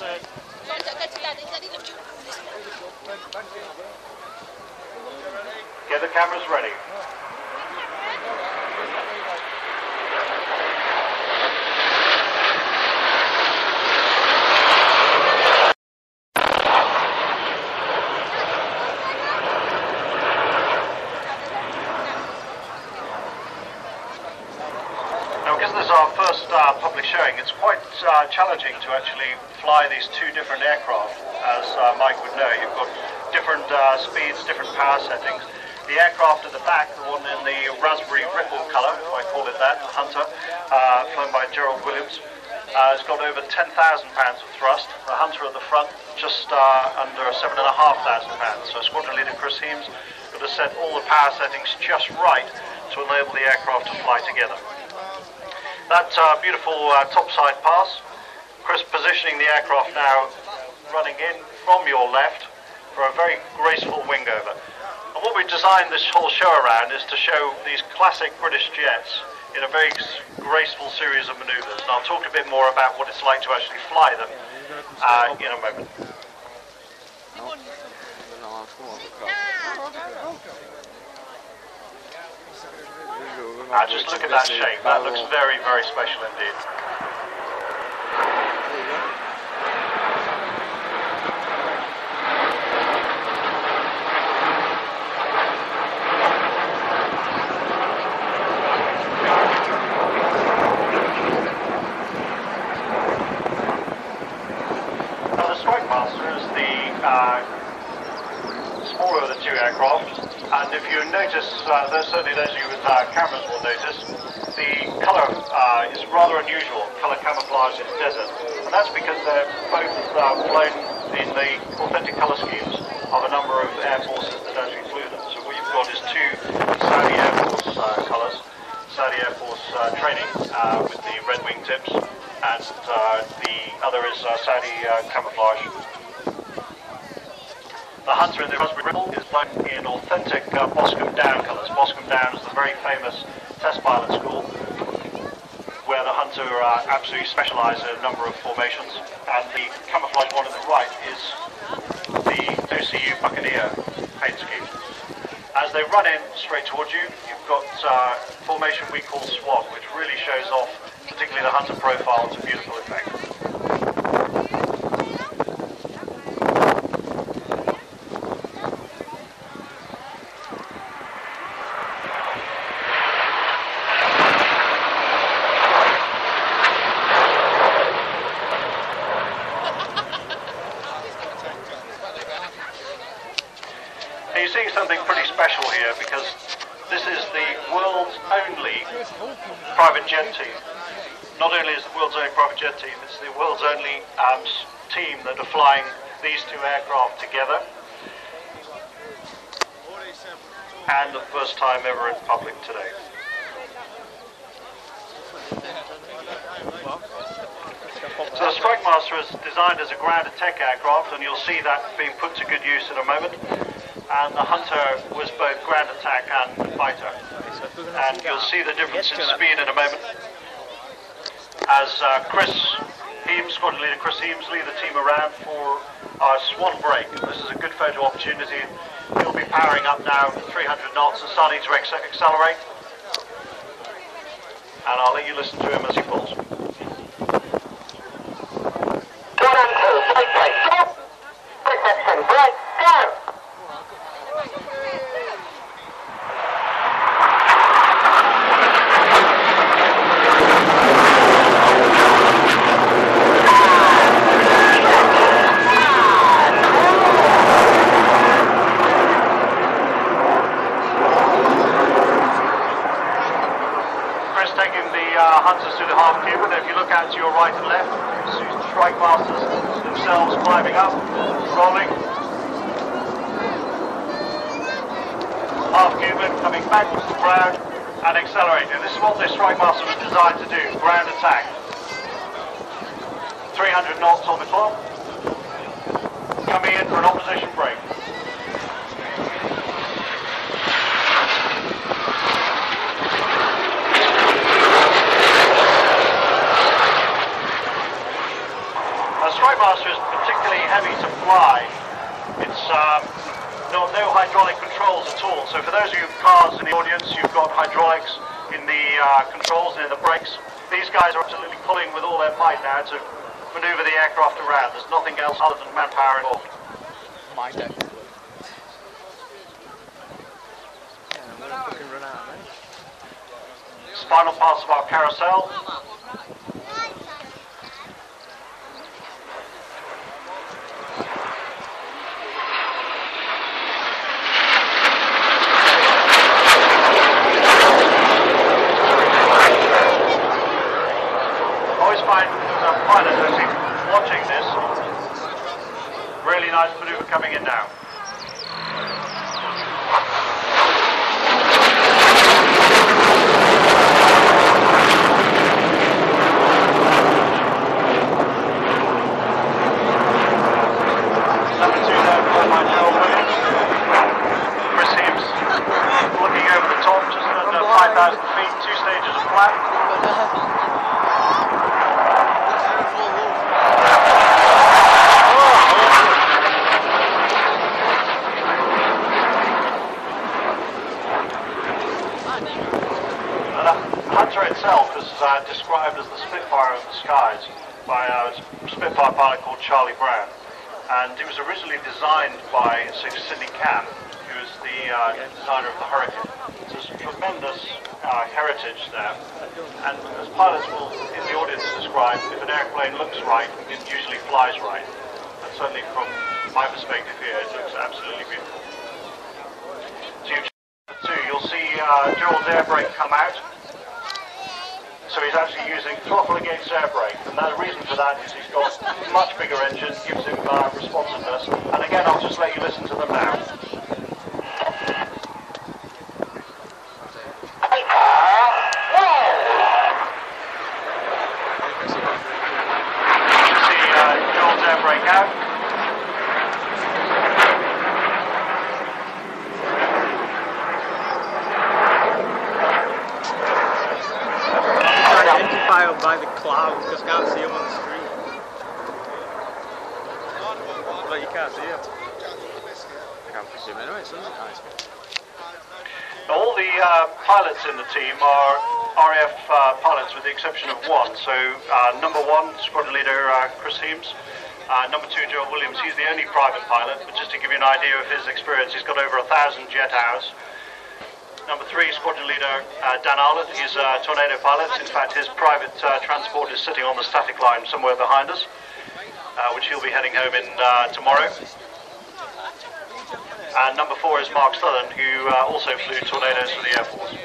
Get the cameras ready. Now, because this is our first public showing, it's quite challenging to actually fly these two different aircraft. As Mike would know, you've got different speeds, different power settings. The aircraft at the back, the one in the raspberry ripple colour, if I call it that, the Hunter, flown by Gerald Williams, has got over 10,000 pounds of thrust. The Hunter at the front, just under 7,500 pounds. So Squadron Leader Chris Heames got to set all the power settings just right to enable the aircraft to fly together. That beautiful topside pass, Chris positioning the aircraft now running in from your left for a very graceful wing over. And what we've designed this whole show around is to show these classic British jets in a very graceful series of manoeuvres. And I'll talk a bit more about what it's like to actually fly them in a moment. Just look at that shape. That looks very, very special indeed. Now the Strike Master is the smaller of the two aircraft, and if you notice, certainly those of you with cameras will notice, the colour is rather unusual, colour camouflage in desert, and that's because they're both flown in the authentic colour schemes of a number of air forces that actually flew them. So what you've got is two Saudi Air Force colours, Saudi Air Force training with the red wingtips, and the other is Saudi camouflage. The Hunter in the raspberry ripple is flown in authentic Boscombe Down colours. Boscombe Down is the very famous test pilot school where the Hunter absolutely specialises in a number of formations, and the camouflage one on the right is the OCU Buccaneer paint scheme. As they run in straight towards you, you've got formation we call SWAT, which really shows off particularly the Hunter profile to beautiful effect. You're seeing something pretty special here because this is the world's only private jet team. Not only is the world's only private jet team, it's the world's only team that are flying these two aircraft together. And the first time ever in public today. So the Strike Master is designed as a ground attack aircraft, and you'll see that being put to good use in a moment. And the Hunter was both ground attack and fighter. And you'll see the difference in speed in a moment. As Chris Heames, Squadron Leader Chris Heames, lead the team around for our swan break. This is a good photo opportunity. He'll be powering up now to 300 knots and starting to accelerate. And I'll let you listen to him as he falls. Taking the Hunters to the half cube, and if you look out to your right and left, you see Strike Masters themselves climbing up, rolling. Half cube coming backwards to ground and accelerating. This is what this Strike Master was designed to do, ground attack. 300 knots on the clock, coming in for an opposition break. Strike Master is particularly heavy to fly. It's no hydraulic controls at all. So for those of you cars in the audience, you've got hydraulics in the controls and in the brakes. These guys are absolutely pulling with all their might now to manoeuvre the aircraft around. There's nothing else other than manpower involved. My deck. Run out, man. Final pass of our carousel. I always find as a pilot actually watching this, really nice manoeuvre coming in now. Itself is described as the Spitfire of the skies by a Spitfire pilot called Charlie Brown, and it was originally designed by Sidney Cam, who was the designer of the Hurricane. So there's tremendous heritage there, and as pilots will in the audience describe, if an airplane looks right, it usually flies right, and certainly from my perspective here, it looks absolutely beautiful. So you'll see Gerald's air brake come out. So he's actually using throttle against air brake, and the reason for that is he's got a much bigger engine, gives him responsiveness. And again, I'll just let you listen to them now. You can see Joel's air brake out. By the clouds, just can't see them on the street. But you can't see them. I can't see them anyway, so it's nice. All the pilots in the team are RAF pilots with the exception of one. So number one, squadron leader Chris Heames. Number two, Joe Williams. He's the only private pilot, but just to give you an idea of his experience, he's got over 1,000 jet hours. Number three, squadron leader Dan Arlett. He's a Tornado pilot. In fact, his private transport is sitting on the static line somewhere behind us, which he'll be heading home in tomorrow. And number four is Mark Southern, who also flew Tornadoes for the Air Force.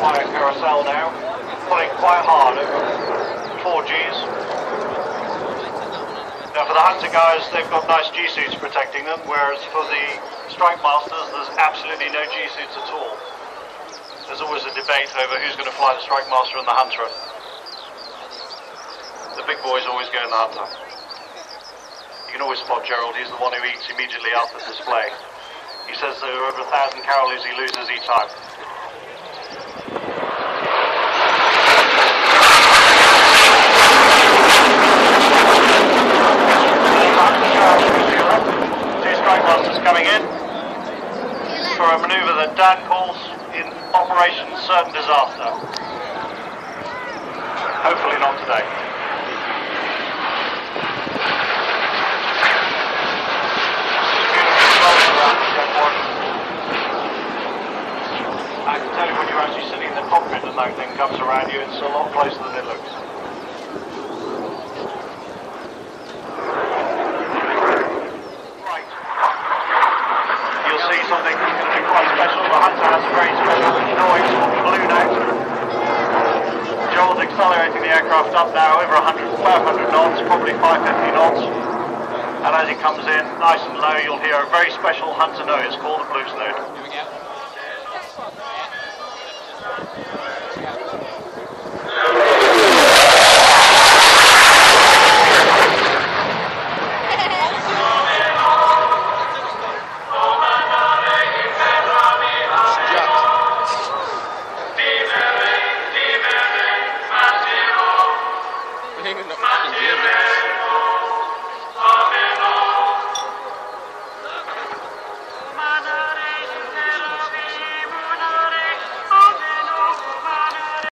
Carousel now, pulling quite hard over 4Gs. Now for the Hunter guys, they've got nice G-suits protecting them, whereas for the Strike Masters, there's absolutely no G-suits at all. There's always a debate over who's going to fly the Strike Master and the Hunter. The big boys always go in the Hunter. You can always spot Gerald, he's the one who eats immediately after the display. He says there are over 1,000 calories he loses each time. Coming in for a manoeuvre that Dan calls in Operation Certain Disaster. Hopefully not today. I can tell you when you're actually sitting in the cockpit and that thing comes around you, it's a lot closer than it looks. Something that's going to be quite special. The Hunter has a very special noise called balloon out. Joel's accelerating the aircraft up now over 500 knots, probably 550 knots. And as it comes in nice and low, you'll hear a very special Hunter noise called the blues note.